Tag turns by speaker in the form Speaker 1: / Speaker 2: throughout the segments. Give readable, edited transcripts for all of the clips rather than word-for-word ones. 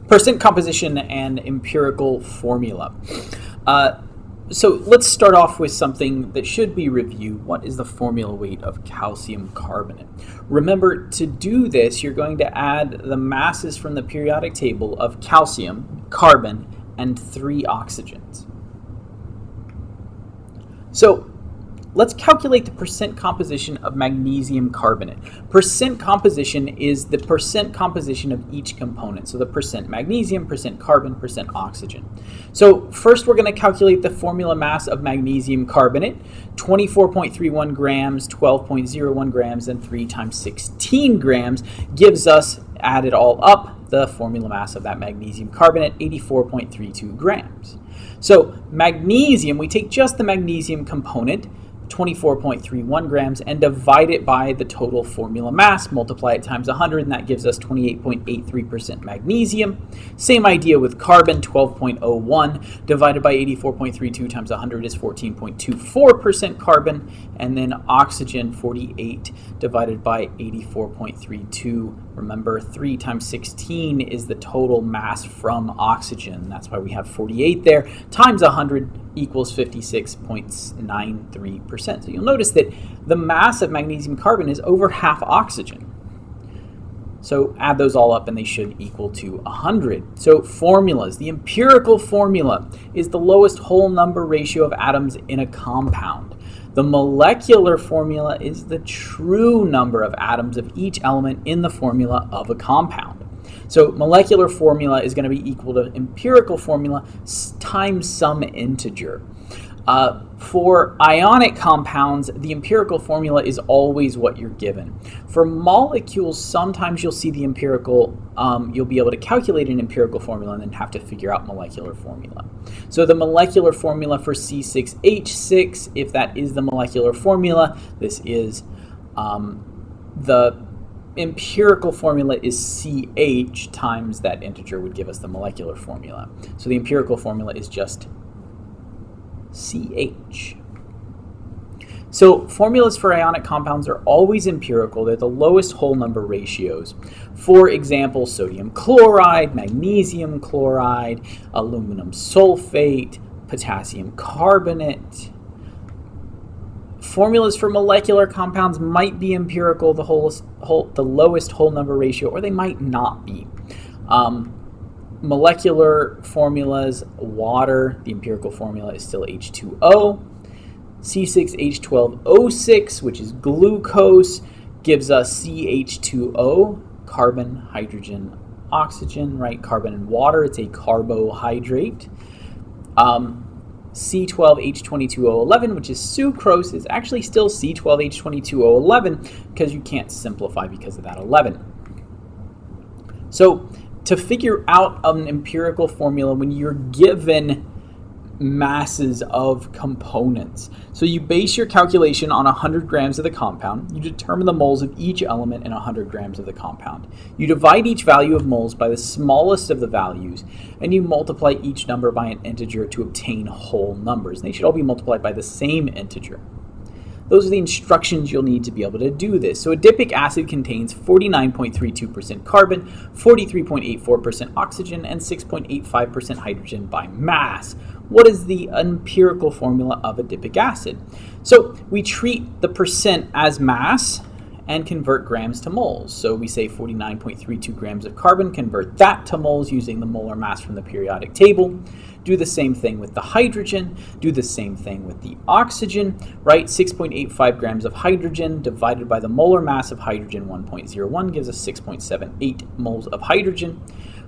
Speaker 1: Percent composition and empirical formula. So let's start off with something that should be reviewed. What is the formula weight of calcium carbonate? Remember, to do this, you're going to add the masses from the periodic table of calcium, carbon, and 3 oxygens. So let's calculate the percent composition of magnesium carbonate. Percent composition is the percent composition of each component. So the percent magnesium, percent carbon, percent oxygen. So first we're going to calculate the formula mass of magnesium carbonate. 24.31 grams, 12.01 grams, and 3 times 16 grams gives us, add it all up, the formula mass of that magnesium carbonate, 84.32 grams. So magnesium, we take just the magnesium component, 24.31 grams, and divide it by the total formula mass, multiply it times 100, and that gives us 28.83% magnesium. Same idea with carbon, 12.01 divided by 84.32 times 100 is 14.24% carbon, and then oxygen, 48 divided by 84.32. Remember, 3 times 16 is the total mass from oxygen. That's why we have 48 there, times 100 equals 56.93%. So you'll notice that the mass of magnesium carbon is over half oxygen. So add those all up and they should equal to 100. So formulas. The empirical formula is the lowest whole number ratio of atoms in a compound. The molecular formula is the true number of atoms of each element in the formula of a compound. So molecular formula is going to be equal to empirical formula times some integer. For ionic compounds, the empirical formula is always what you're given. For molecules, sometimes you'll see the empirical, you'll be able to calculate an empirical formula and then have to figure out molecular formula. So the molecular formula for C6H6, if that is the molecular formula, this is the empirical formula is CH times that integer would give us the molecular formula. So the empirical formula is just CH. So formulas for ionic compounds are always empirical. They're the lowest whole number ratios. For example, sodium chloride, magnesium chloride, aluminum sulfate, potassium carbonate. Formulas for molecular compounds might be empirical, the lowest whole number ratio, or they might not be. Molecular formulas, water, the empirical formula is still H2O. C6H12O6, which is glucose, gives us CH2O, carbon, hydrogen, oxygen, right? Carbon and water, it's a carbohydrate. C12H22O11, which is sucrose, is actually still C12H22O11 because you can't simplify because of that 11. So to figure out an empirical formula when you're given masses of components. So you base your calculation on 100 grams of the compound. You determine the moles of each element in 100 grams of the compound. You divide each value of moles by the smallest of the values, and you multiply each number by an integer to obtain whole numbers. And they should all be multiplied by the same integer. Those are the instructions you'll need to be able to do this. So adipic acid contains 49.32% carbon, 43.84% oxygen, and 6.85% hydrogen by mass. What is the empirical formula of adipic acid? So we treat the percent as mass and convert grams to moles. So we say 49.32 grams of carbon, convert that to moles using the molar mass from the periodic table. Do the same thing with the hydrogen, do the same thing with the oxygen, right? 6.85 grams of hydrogen divided by the molar mass of hydrogen, 1.01, gives us 6.78 moles of hydrogen.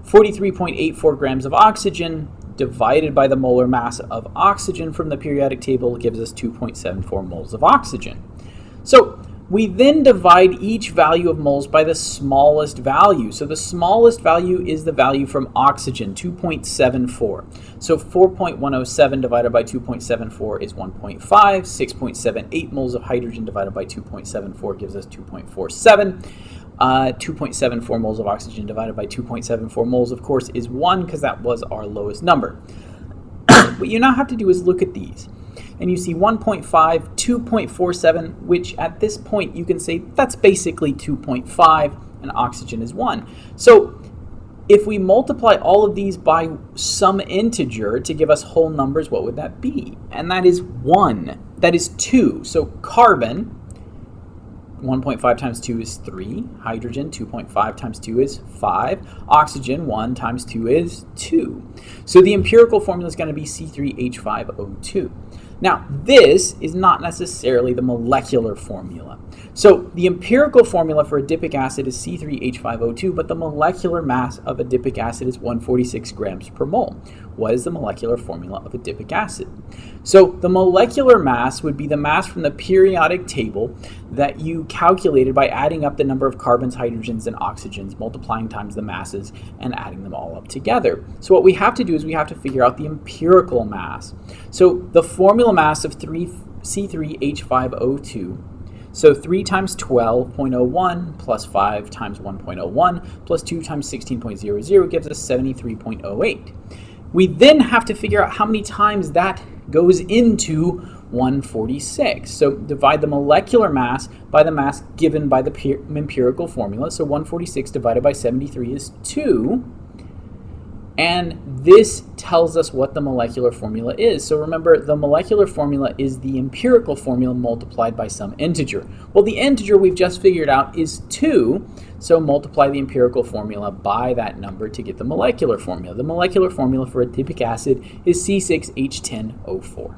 Speaker 1: 43.84 grams of oxygen divided by the molar mass of oxygen from the periodic table gives us 2.74 moles of oxygen. So we then divide each value of moles by the smallest value. So the smallest value is the value from oxygen, 2.74. So 4.107 divided by 2.74 is 1.5. 6.78 moles of hydrogen divided by 2.74 gives us 2.47. 2.74 moles of oxygen divided by 2.74 moles, of course, is 1 because that was our lowest number. What you now have to do is look at these. And you see 1.5, 2.47, which at this point you can say that's basically 2.5, and oxygen is 1. So if we multiply all of these by some integer to give us whole numbers, what would that be? And that is 1. That is 2. So carbon, 1.5 times 2 is 3. Hydrogen, 2.5 times 2 is 5. Oxygen, 1 times 2 is 2. So the empirical formula is going to be C3H5O2. Now, this is not necessarily the molecular formula. So the empirical formula for adipic acid is C3H5O2, but the molecular mass of adipic acid is 146 grams per mole. What is the molecular formula of adipic acid? So the molecular mass would be the mass from the periodic table that you calculated by adding up the number of carbons, hydrogens, and oxygens, multiplying times the masses, and adding them all up together. So what we have to do is we have to figure out the empirical mass. So the formula mass of C3H5O2, so 3 times 12.01 plus 5 times 1.01 plus 2 times 16.00 gives us 73.08. We then have to figure out how many times that goes into 146. So divide the molecular mass by the mass given by the empirical formula. So 146 divided by 73 is 2. And this tells us what the molecular formula is. So remember, the molecular formula is the empirical formula multiplied by some integer. Well, the integer we've just figured out is 2, so multiply the empirical formula by that number to get the molecular formula. The molecular formula for adipic acid is C6H10O4.